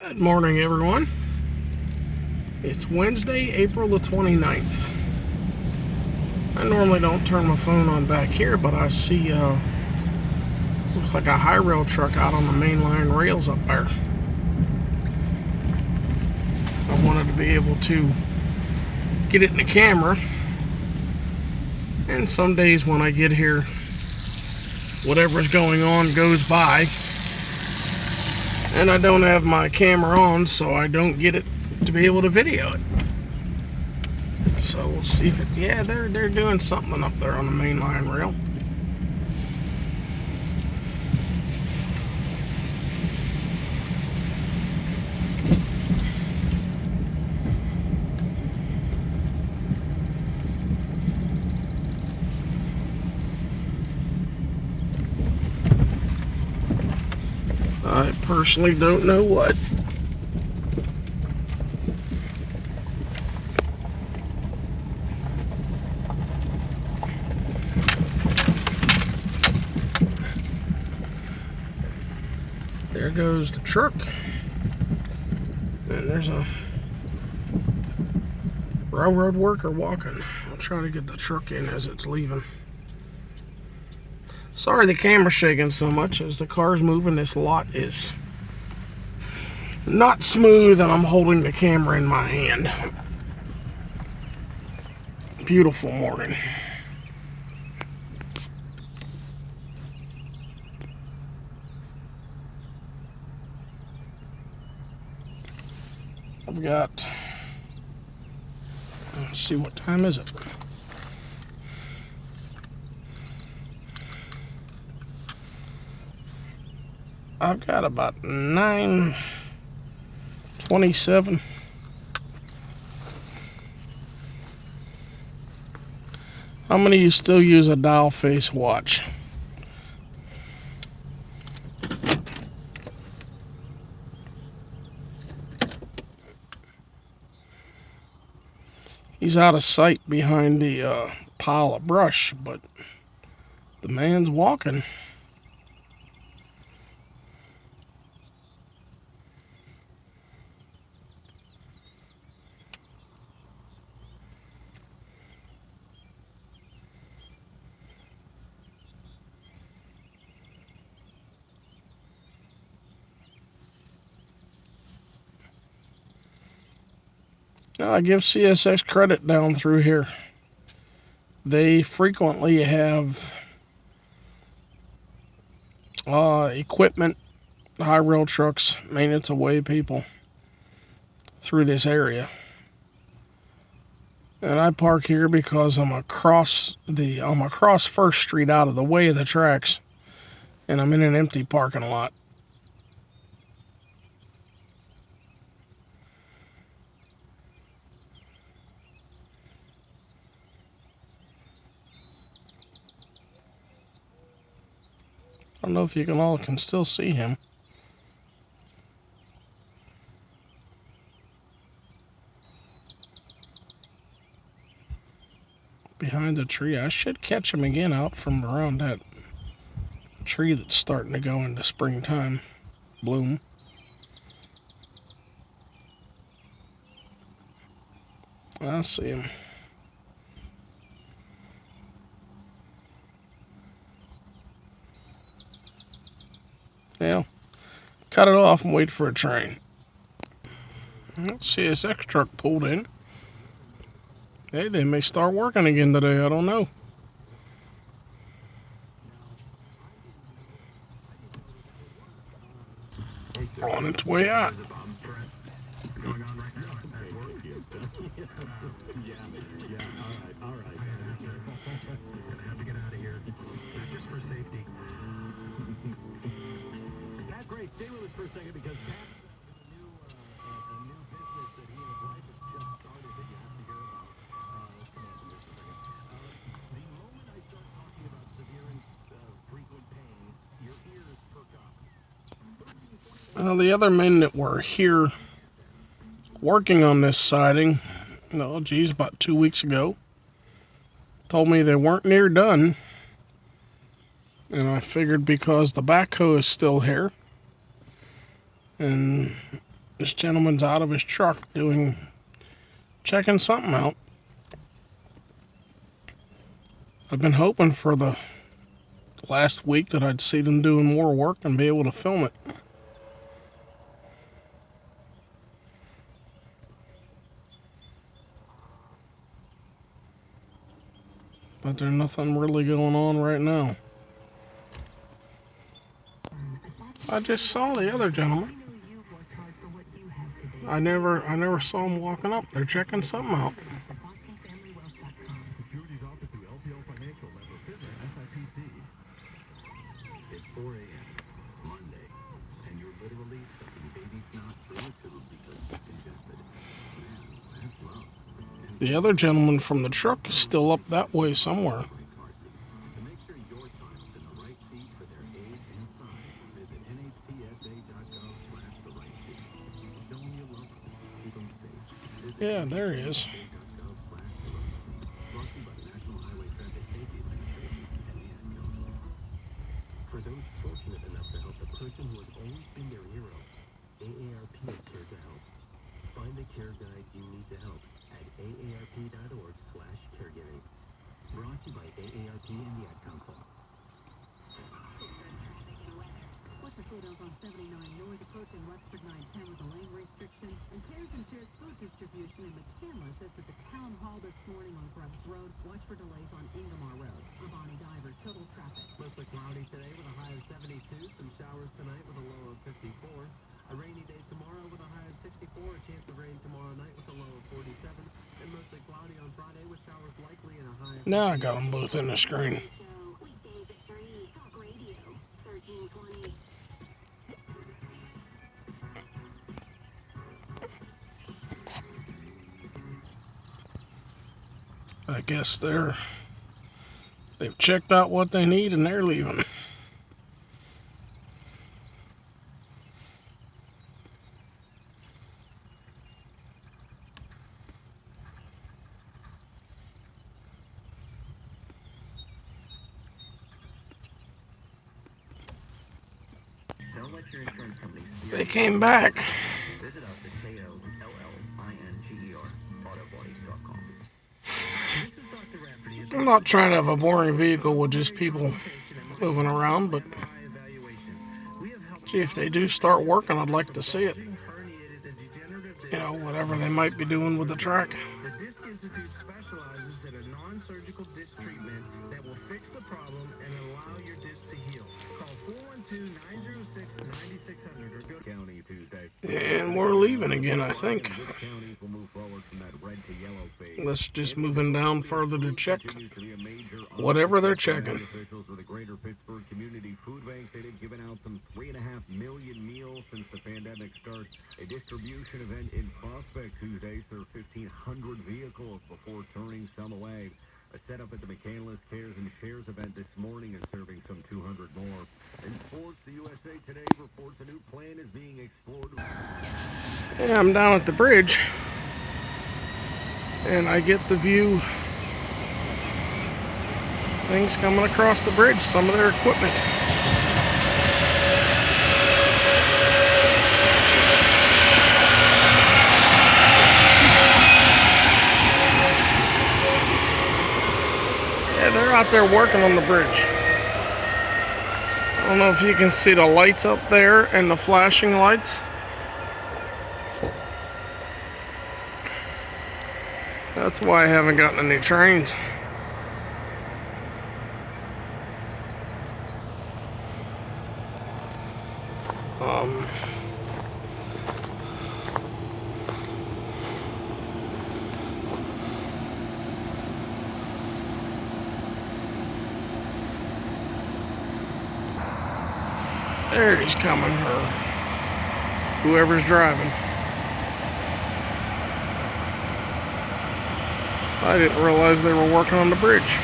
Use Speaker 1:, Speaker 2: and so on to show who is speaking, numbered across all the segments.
Speaker 1: Good morning, everyone. It's Wednesday, April the 29th. I normally don't turn my phone on back here, but I see looks like a high rail truck out on the main line rails up there. I wanted to be able to get it in the camera, and some days when I get here, whatever's going on goes by, and I don't have my camera on, so I don't get it to be able to video it. So we'll see if it, yeah, they're doing something up there on the main line rail. I personally don't know what. There goes the truck. And there's a railroad worker walking. I'll try to get the truck in as it's leaving. Sorry the camera's shaking so much as the car's moving. This lot is not smooth and I'm holding the camera in my hand. Beautiful morning. I've got, let's see, what time is it? I've got about 9:27. How many of you still use a dial face watch? He's out of sight behind the pile of brush, but the man's walking. Now, I give CSX credit down through here. They frequently have equipment, high rail trucks, maintenance away people through this area. And I park here because I'm across First Street out of the way of the tracks, and I'm in an empty parking lot. I don't know if you all can still see him. Behind the tree. I should catch him again out from around that tree that's starting to go into springtime bloom. I see him. Yeah, cut it off and wait for a train. CSX truck pulled in. Hey, they may start working again today. I don't know. On its way out. The other men that were here working on this siding, about 2 weeks ago, told me they weren't near done. And I figured because the backhoe is still here, and This gentleman's out of his truck checking something out. I've been hoping for the last week that I'd see them doing more work and be able to film it. But there's nothing really going on right now. I just saw the other gentleman. I never saw him walking up. They're checking something out. The other gentleman from the truck is still up that way somewhere. Yeah, there he is. For those fortunate enough to help the person who has always been their hero, AARP is here to help. Find the care guide you need to help at aarp.org/caregiving. Brought to you by AARP and the Ad Council. What's the photos on 79 North approaching Westford 910 with a lane restriction? And Cares and Shares food distribution in McCandless is at the town hall this morning on Grubbs Road. Watch for delays on Ingomar Road. Ravani Diver, total traffic. Mostly cloudy today with a high of 72. Some showers tonight with a low of 54. A rainy day tomorrow with a high of 64. A chance of rain tomorrow night with a low of 47. And mostly cloudy on Friday with showers likely and a high of... Now I got them both in the screen. Weekdays at 3, Talk Radio, 1320. I guess they've checked out what they need and they're leaving. They came back. Visit us at KOLLINGER.com. I'm not trying to have a boring vehicle with just people moving around, but gee, if they do start working, I'd like to see it. You know, whatever they might be doing with the track. The Disc Institute specializes in a non-surgical disc treatment that will fix the problem and allow your disc to heal. Call 412-906-9600 or go County Tuesday. And we're leaving again, I think. Let's just moving down further to check whatever they're checking. Officials with the Greater Pittsburgh Community Food Bank, they've given out some 3.5 million meals since the pandemic started. A distribution event in Prospect Tuesday served 1,500 vehicles before turning some away. A setup at the McCandless Cares and Shares event this morning is serving some 200 more. In sports, the USA Today reports a new plan is being explored. Yeah, I'm down at the bridge. And I get the view things coming across the bridge, some of their equipment. Yeah, they're out there working on the bridge. I don't know if you can see the lights up there and the flashing lights. That's why I haven't gotten any trains. There he's coming, or whoever's driving. I didn't realize they were working on the bridge.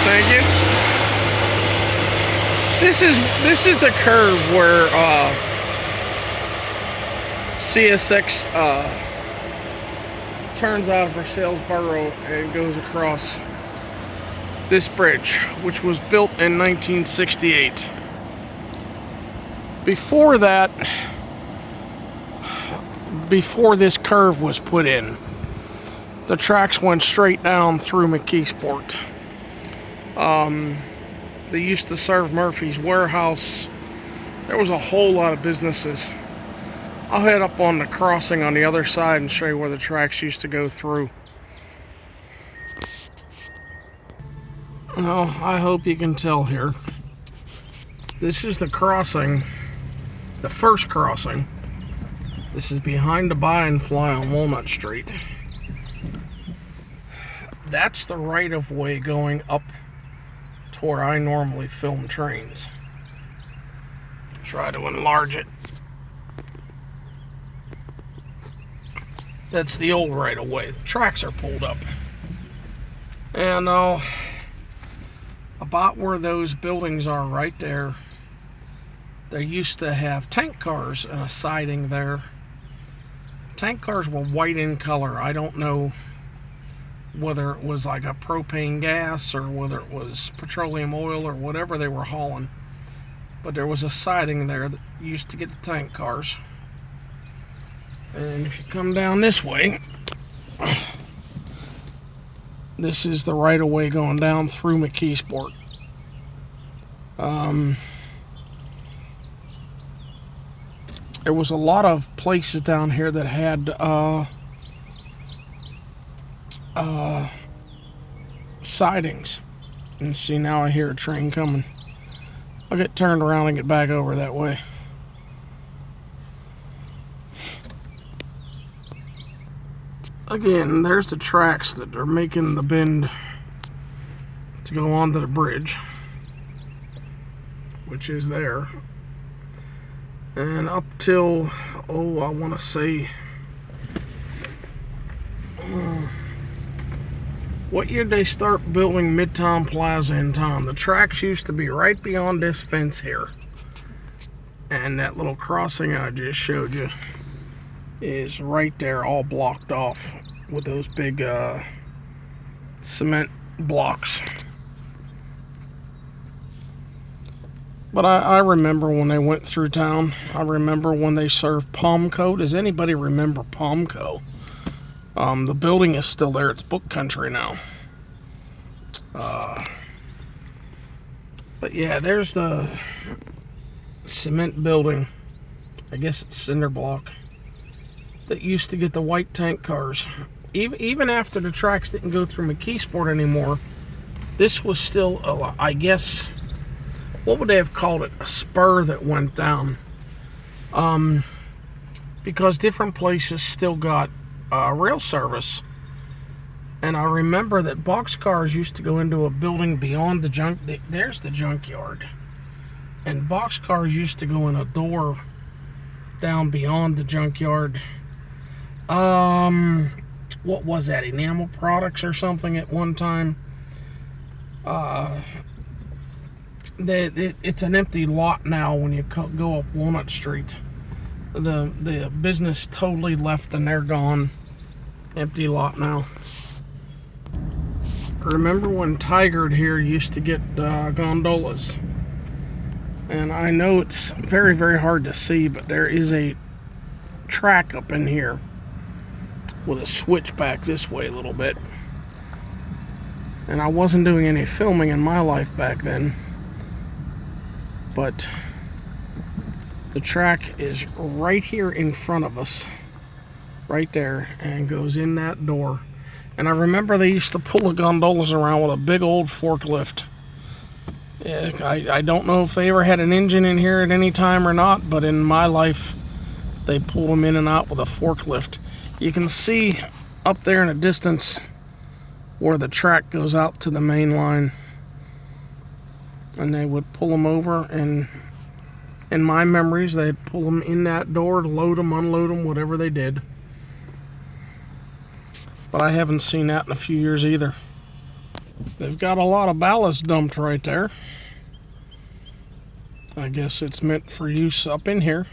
Speaker 1: thank you. This is the curve where CSX turns out of Salisbury and goes across this bridge, which was built in 1968. Before that, before this curve was put in, the tracks went straight down through McKeesport. They used to serve Murphy's Warehouse. There was a whole lot of businesses. I'll head up on the crossing on the other side and show you where the tracks used to go through. Well, I hope you can tell here. This is the crossing, the first crossing. This is behind the Buy and Fly on Walnut Street. That's the right-of-way going up to where I normally film trains. Try to enlarge it. That's the old right-of-way. The tracks are pulled up. And about where those buildings are right there, they used to have tank cars and a siding there. Tank cars were white in color. I don't know whether it was like a propane gas or whether it was petroleum oil or whatever they were hauling. But there was a siding there that used to get the tank cars. And if you come down this way, this is the right-of-way going down through McKeesport. There was a lot of places down here that had sidings. And see, now I hear a train coming. I'll get turned around and get back over that way. Again, there's the tracks that are making the bend to go onto the bridge, which is there. And up till, I want to say, what year did they start building Midtown Plaza in town? The tracks used to be right beyond this fence here. And that little crossing I just showed you is right there, all blocked off with those big cement blocks. But I remember when they went through town. I remember when they served Palmco. Does anybody remember Palmco? The building is still there. It's Book Country now. But yeah, there's the cement building. I guess it's cinder block. That used to get the white tank cars. Even after the tracks didn't go through McKeesport anymore, this was still, I guess, what would they have called it? A spur that went down. Because different places still got rail service. And I remember that boxcars used to go into a building beyond the junk. There's the junkyard. And boxcars used to go in a door down beyond the junkyard. What was that? Enamel Products or something at one time. It's an empty lot now when you go up Walnut Street. The business totally left and they're gone. Empty lot now. Remember when Tigard here used to get gondolas? And I know it's very, very hard to see, but there is a track up in here with a switch back this way a little bit. And I wasn't doing any filming in my life back then, but the track is right here in front of us, right there, and goes in that door. And I remember they used to pull the gondolas around with a big old forklift. Yeah, I don't know if they ever had an engine in here at any time or not, but in my life, they pulled them in and out with a forklift. You can see up there in the distance where the track goes out to the main line. And they would pull them over, and in my memories, they'd pull them in that door to load them, unload them, whatever they did. But I haven't seen that in a few years either. They've got a lot of ballast dumped right there. I guess it's meant for use up in here.